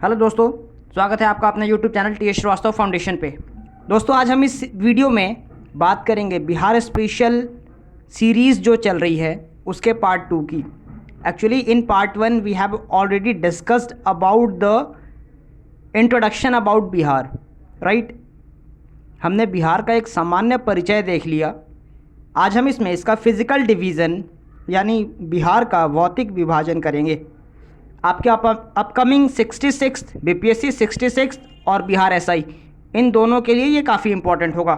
Hello दोस्तों, स्वागत है आपका अपने YouTube channel T S Shrivastava foundation पे। दोस्तों, आज हम इस वीडियो में बात करेंगे बिहार स्पेशल सीरीज़ जो चल रही है उसके पार्ट 2 की। Actually in part 1 we have already discussed about the introduction about Bihar, right. हमने बिहार का एक सामान्य परिचय देख लिया। आज हम इसका फिजिकल डिवीज़न यानी बिहार का भौतिक विभाजन करेंगे। आपके अपकमिंग 66 बीपीएससी 66 और बिहार एसआई, इन दोनों के लिए ये काफ़ी इंपॉर्टेंट होगा।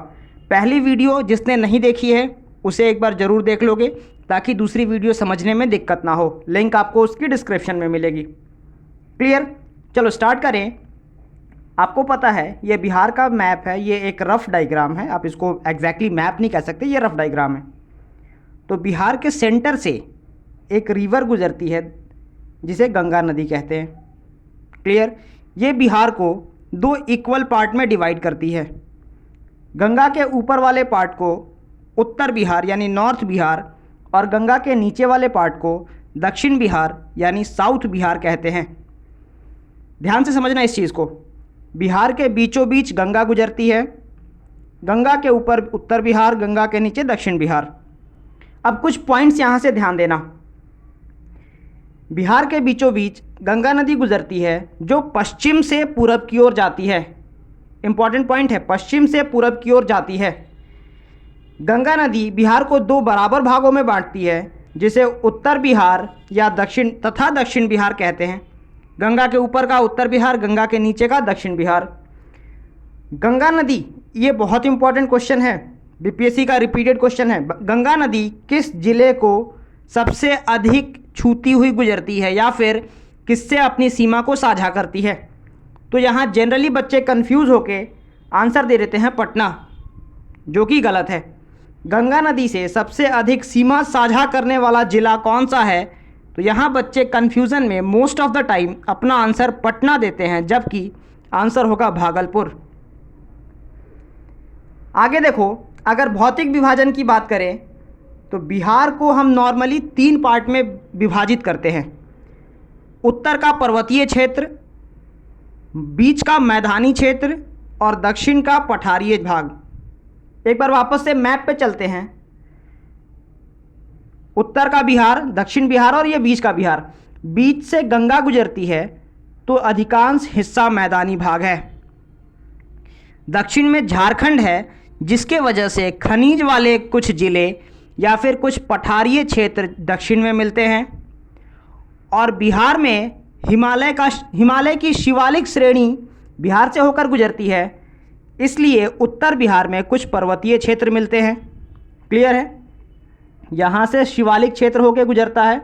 पहली वीडियो जिसने नहीं देखी है उसे एक बार ज़रूर देख लोगे ताकि दूसरी वीडियो समझने में दिक्कत ना हो। लिंक आपको उसकी डिस्क्रिप्शन में मिलेगी। क्लियर? चलो स्टार्ट करें। आपको पता है ये बिहार का मैप है, ये एक रफ़ डायग्राम है। आप इसको एग्जैक्टली मैप नहीं कह सकते, ये रफ़ डायग्राम है। तो बिहार के सेंटर से एक रिवर गुजरती है जिसे गंगा नदी कहते हैं। क्लियर? ये बिहार को 2 इक्वल पार्ट में डिवाइड करती है। गंगा के ऊपर वाले पार्ट को उत्तर बिहार यानी नॉर्थ बिहार और गंगा के नीचे वाले पार्ट को दक्षिण बिहार यानी साउथ बिहार कहते हैं। ध्यान से समझना इस चीज़ को। बिहार के बीचों बीच गंगा गुजरती है। गंगा के ऊपर उत्तर बिहार, गंगा के नीचे दक्षिण बिहार। अब कुछ पॉइंट्स यहाँ से ध्यान देना। बिहार के बीचों बीच गंगा नदी गुजरती है जो पश्चिम से पूरब की ओर जाती है। इंपॉर्टेंट पॉइंट है, पश्चिम से पूरब की ओर जाती है। गंगा नदी बिहार को 2 बराबर भागों में बांटती है जिसे उत्तर बिहार या दक्षिण बिहार कहते हैं। गंगा के ऊपर का उत्तर बिहार, गंगा के नीचे का दक्षिण बिहार। गंगा नदी, ये बहुत इंपॉर्टेंट क्वेश्चन है, बीपीएससी का रिपीटेड क्वेश्चन है। गंगा नदी किस जिले को सबसे अधिक छूती हुई गुजरती है या फिर किससे अपनी सीमा को साझा करती है? तो यहाँ जनरली बच्चे कंफ्यूज होके आंसर दे देते हैं पटना, जो कि गलत है। गंगा नदी से सबसे अधिक सीमा साझा करने वाला जिला कौन सा है? तो यहाँ बच्चे कन्फ्यूज़न में मोस्ट ऑफ द टाइम अपना आंसर पटना देते हैं, जबकि आंसर होगा भागलपुर। आगे देखो, अगर भौतिक विभाजन की बात करें तो बिहार को हम नॉर्मली 3 पार्ट में विभाजित करते हैं। उत्तर का पर्वतीय क्षेत्र, बीच का मैदानी क्षेत्र और दक्षिण का पठारीय भाग। एक बार वापस से मैप पे चलते हैं। उत्तर का बिहार, दक्षिण बिहार और ये बीच का बिहार। बीच से गंगा गुजरती है तो अधिकांश हिस्सा मैदानी भाग है। दक्षिण में झारखंड है जिसके वजह से खनिज वाले कुछ जिले या फिर कुछ पठारीय क्षेत्र दक्षिण में मिलते हैं। और बिहार में हिमालय की शिवालिक श्रेणी बिहार से होकर गुजरती है, इसलिए उत्तर बिहार में कुछ पर्वतीय क्षेत्र मिलते हैं। क्लियर है? यहाँ से शिवालिक क्षेत्र होकर गुजरता है।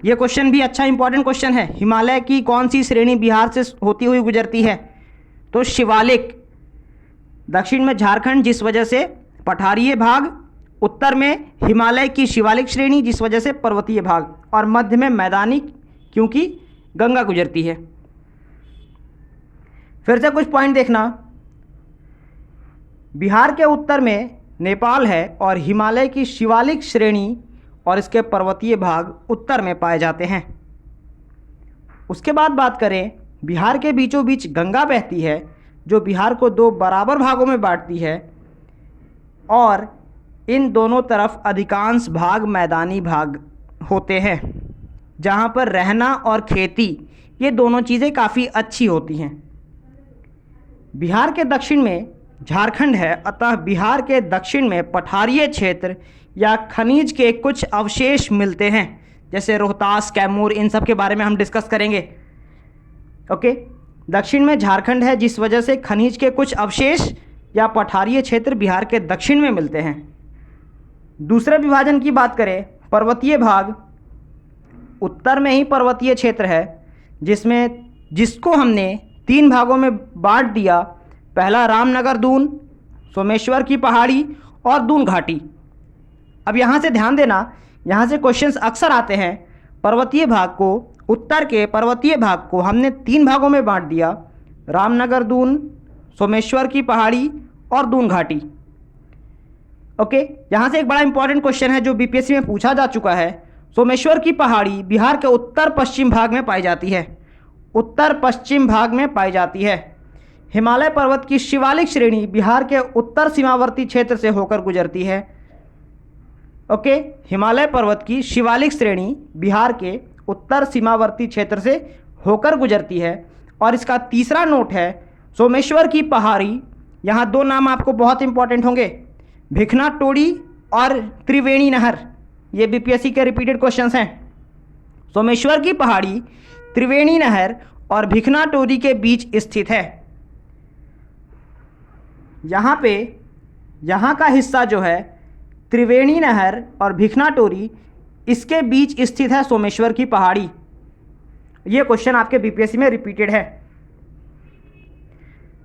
ये क्वेश्चन भी अच्छा इंपॉर्टेंट क्वेश्चन है। हिमालय की कौन सी श्रेणी बिहार से होती हुई गुजरती है? तो शिवालिक। दक्षिण में झारखंड जिस वजह से पठारीय भाग, उत्तर में हिमालय की शिवालिक श्रेणी जिस वजह से पर्वतीय भाग, और मध्य में मैदानी क्योंकि गंगा गुजरती है। फिर से कुछ पॉइंट देखना। बिहार के उत्तर में नेपाल है और हिमालय की शिवालिक श्रेणी और इसके पर्वतीय भाग उत्तर में पाए जाते हैं। उसके बाद बात करें, बिहार के बीचों बीच गंगा बहती है जो बिहार को 2 बराबर भागों में बांटती है और इन दोनों तरफ अधिकांश भाग मैदानी भाग होते हैं जहाँ पर रहना और खेती, ये दोनों चीज़ें काफ़ी अच्छी होती हैं। बिहार के दक्षिण में झारखंड है, अतः बिहार के दक्षिण में पठारीय क्षेत्र या खनिज के कुछ अवशेष मिलते हैं, जैसे रोहतास, कैमूर, इन सब के बारे में हम डिस्कस करेंगे। ओके, दक्षिण में झारखंड है जिस वजह से खनिज के कुछ अवशेष या पठारीय क्षेत्र बिहार के दक्षिण में मिलते हैं। दूसरे विभाजन की बात करें, पर्वतीय भाग, उत्तर में ही पर्वतीय क्षेत्र है जिसको हमने 3 भागों में बांट दिया। पहला रामनगर दून, सोमेश्वर की पहाड़ी और दून घाटी। अब यहाँ से ध्यान देना, यहाँ से क्वेश्चंस अक्सर आते हैं। पर्वतीय भाग को, उत्तर के पर्वतीय भाग को हमने 3 भागों में बांट दिया, रामनगर दून, सोमेश्वर की पहाड़ी और दून घाटी। ओके, यहाँ से एक बड़ा इंपॉर्टेंट क्वेश्चन है जो बीपीएससी में पूछा जा चुका है। सोमेश्वर की पहाड़ी बिहार के उत्तर पश्चिम भाग में पाई जाती है उत्तर पश्चिम भाग में पाई जाती है। हिमालय पर्वत की शिवालिक श्रेणी बिहार के उत्तर सीमावर्ती क्षेत्र से होकर गुजरती है। ओके, हिमालय पर्वत की शिवालिक श्रेणी बिहार के उत्तर सीमावर्ती क्षेत्र से होकर गुजरती है। और इसका तीसरा नोट है सोमेश्वर की पहाड़ी। यहाँ दो नाम आपको बहुत इंपॉर्टेंट होंगे, भिखना टोड़ी और त्रिवेणी नहर। ये बीपीएससी के रिपीटेड क्वेश्चंस हैं। सोमेश्वर की पहाड़ी त्रिवेणी नहर और भिखना टोड़ी के बीच स्थित है। यहाँ का हिस्सा जो है त्रिवेणी नहर और भिखना टोरी, इसके बीच स्थित है सोमेश्वर की पहाड़ी। ये क्वेश्चन आपके बीपीएससी में रिपीटेड है।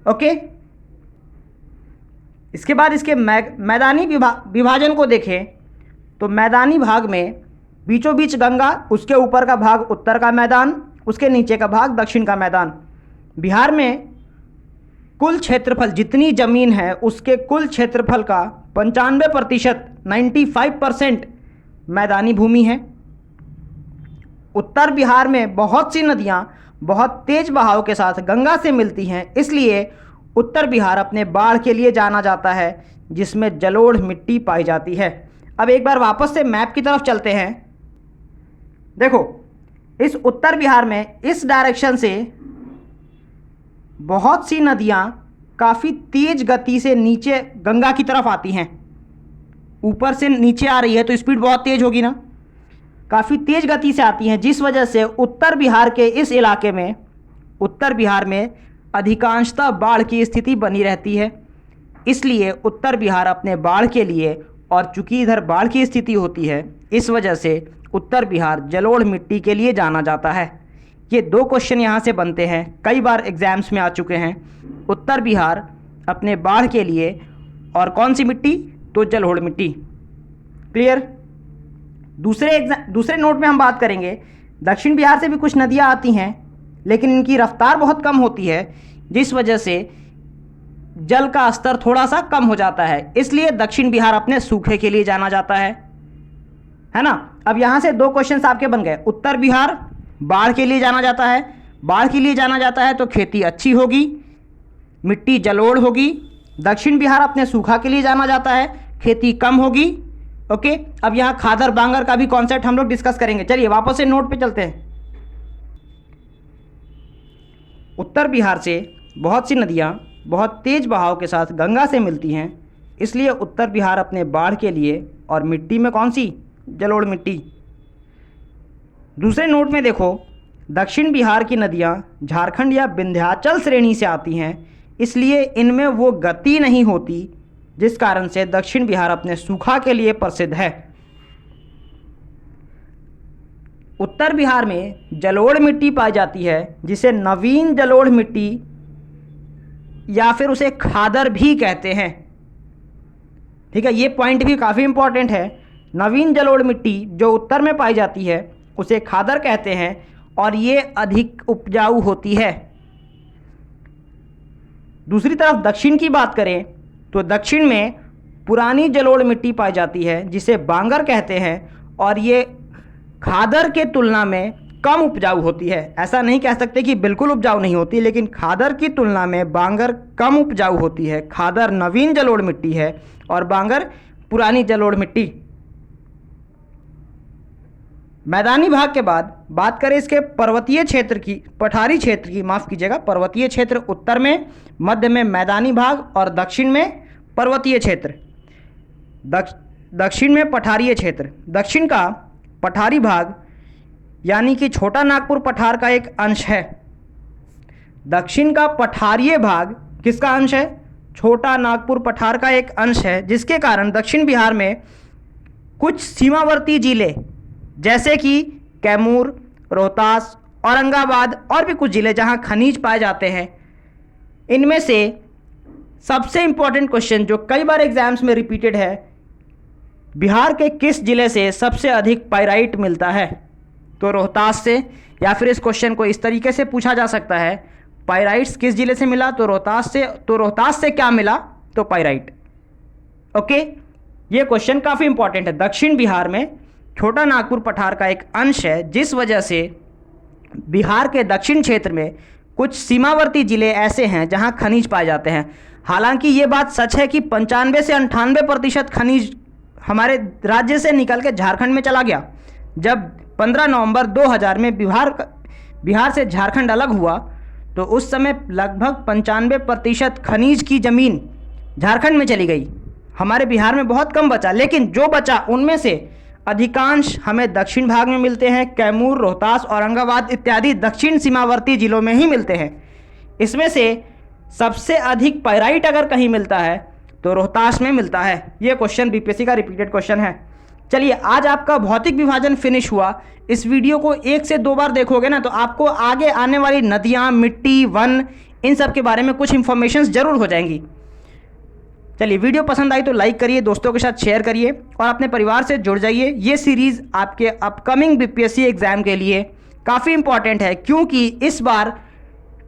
ओके, इसके बाद इसके मैदानी विभाजन को देखें तो मैदानी भाग में बीचों बीच गंगा, उसके ऊपर का भाग उत्तर का मैदान, उसके नीचे का भाग दक्षिण का मैदान। बिहार में कुल क्षेत्रफल, जितनी जमीन है उसके कुल क्षेत्रफल का 95% 95% मैदानी भूमि है। उत्तर बिहार में बहुत सी नदियां बहुत तेज बहाव के साथ गंगा से मिलती हैं, इसलिए उत्तर बिहार अपने बाढ़ के लिए जाना जाता है, जिसमें जलोढ़ मिट्टी पाई जाती है। अब एक बार वापस से मैप की तरफ चलते हैं। देखो, इस उत्तर बिहार में इस डायरेक्शन से बहुत सी नदियां काफ़ी तेज गति से नीचे गंगा की तरफ आती हैं। ऊपर से नीचे आ रही है तो स्पीड बहुत तेज होगी ना, काफ़ी तेज गति से आती हैं, जिस वजह से उत्तर बिहार के इस इलाके में, उत्तर बिहार में अधिकांशतः बाढ़ की स्थिति बनी रहती है। इसलिए उत्तर बिहार अपने बाढ़ के लिए, और चूंकि इधर बाढ़ की स्थिति होती है, इस वजह से उत्तर बिहार जलोढ़ मिट्टी के लिए जाना जाता है। ये दो क्वेश्चन यहाँ से बनते हैं, कई बार एग्जाम्स में आ चुके हैं। उत्तर बिहार अपने बाढ़ के लिए, और कौन सी मिट्टी, तो जलोढ़ मिट्टी। क्लियर। दूसरे नोट में हम बात करेंगे, दक्षिण बिहार से भी कुछ नदियाँ आती हैं, लेकिन इनकी रफ्तार बहुत कम होती है, जिस वजह से जल का स्तर थोड़ा सा कम हो जाता है। इसलिए दक्षिण बिहार अपने सूखे के लिए जाना जाता है ना। अब यहाँ से दो क्वेश्चंस आपके बन गए। उत्तर बिहार बाढ़ के लिए जाना जाता है, बाढ़ के लिए जाना जाता है तो खेती अच्छी होगी, मिट्टी जलोढ़ होगी। दक्षिण बिहार अपने सूखा के लिए जाना जाता है, खेती कम होगी। ओके, अब यहाँ खादर बांगर का भी कॉन्सेप्ट हम लोग डिस्कस करेंगे। चलिए वापस से नोट पे चलते हैं। उत्तर बिहार से बहुत सी नदियाँ बहुत तेज बहाव के साथ गंगा से मिलती हैं, इसलिए उत्तर बिहार अपने बाढ़ के लिए, और मिट्टी में कौन सी, जलोढ़ मिट्टी। दूसरे नोट में देखो, दक्षिण बिहार की नदियाँ झारखंड या विंध्याचल श्रेणी से आती हैं, इसलिए इनमें वो गति नहीं होती, जिस कारण से दक्षिण बिहार अपने सूखा के लिए प्रसिद्ध है। उत्तर बिहार में जलोढ़ मिट्टी पाई जाती है, जिसे नवीन जलोढ़ मिट्टी या फिर उसे खादर भी कहते हैं। ठीक है, ये पॉइंट भी काफ़ी इंपॉर्टेंट है। नवीन जलोढ़ मिट्टी जो उत्तर में पाई जाती है उसे खादर कहते हैं, और ये अधिक उपजाऊ होती है। दूसरी तरफ दक्षिण की बात करें तो दक्षिण में पुरानी जलोढ़ मिट्टी पाई जाती है, जिसे बांगर कहते हैं, और ये खादर के तुलना में कम उपजाऊ होती है। ऐसा नहीं कह सकते कि बिल्कुल उपजाऊ नहीं होती, लेकिन खादर की तुलना में बांगर कम उपजाऊ होती है। खादर नवीन जलोढ़ मिट्टी है और बांगर पुरानी जलोढ़ मिट्टी। मैदानी भाग के बाद बात करें इसके पर्वतीय क्षेत्र की, पठारी क्षेत्र की, माफ़ कीजिएगा, पर्वतीय क्षेत्र उत्तर में, मध्य में मैदानी भाग और दक्षिण में पर्वतीय क्षेत्र। दक्षिण में पठारीय क्षेत्र। दक्षिण का पठारी भाग यानी कि छोटा नागपुर पठार का एक अंश है। दक्षिण का पठारीय भाग किसका अंश है? छोटा नागपुर पठार का एक अंश है, जिसके कारण दक्षिण बिहार में कुछ सीमावर्ती जिले जैसे कि कैमूर, रोहतास, औरंगाबाद और भी कुछ ज़िले जहां खनिज पाए जाते हैं, इनमें से सबसे इम्पोर्टेंट क्वेश्चन जो कई बार एग्जाम्स में रिपीटेड है, बिहार के किस ज़िले से सबसे अधिक पाइराइट मिलता है? तो रोहतास से। या फिर इस क्वेश्चन को इस तरीके से पूछा जा सकता है, पाइराइट्स किस ज़िले से मिला? तो रोहतास से। तो रोहतास से क्या मिला? तो पाइराइट। ओके, ये क्वेश्चन काफ़ी इंपॉर्टेंट है। दक्षिण बिहार में छोटा नागपुर पठार का एक अंश है, जिस वजह से बिहार के दक्षिण क्षेत्र में कुछ सीमावर्ती जिले ऐसे हैं जहां खनिज पाए जाते हैं। हालांकि ये बात सच है कि 95 से 98% खनिज हमारे राज्य से निकल के झारखंड में चला गया। जब 15 नवंबर 2000 में बिहार से झारखंड अलग हुआ तो उस समय लगभग 95% खनिज की ज़मीन झारखंड में चली गई। हमारे बिहार में बहुत कम बचा, लेकिन जो बचा उनमें से अधिकांश हमें दक्षिण भाग में मिलते हैं। कैमूर, रोहतास, औरंगाबाद इत्यादि दक्षिण सीमावर्ती जिलों में ही मिलते हैं। इसमें से सबसे अधिक पाइराइट अगर कहीं मिलता है तो रोहतास में मिलता है। ये क्वेश्चन बीपीएससी का रिपीटेड क्वेश्चन है। चलिए, आज आपका भौतिक विभाजन फिनिश हुआ। इस वीडियो को 1 से 2 बार देखोगे ना तो आपको आगे आने वाली नदियाँ, मिट्टी, वन, इन सब के बारे में कुछ इंफॉर्मेशन ज़रूर हो जाएंगी। चलिए, वीडियो पसंद आई तो लाइक करिए, दोस्तों के साथ शेयर करिए और अपने परिवार से जुड़ जाइए। ये सीरीज़ आपके अपकमिंग बीपीएससी एग्ज़ाम के लिए काफ़ी इंपॉर्टेंट है, क्योंकि इस बार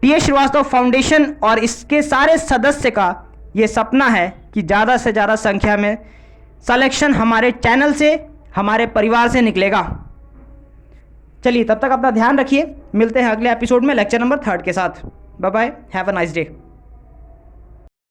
टीएस श्रीवास्तव फाउंडेशन और इसके सारे सदस्य का ये सपना है कि ज़्यादा से ज़्यादा संख्या में सिलेक्शन हमारे चैनल से, हमारे परिवार से निकलेगा। चलिए, तब तक अपना ध्यान रखिए। मिलते हैं अगले एपिसोड में लेक्चर नंबर 3 के साथ। Bye bye, have a nice day.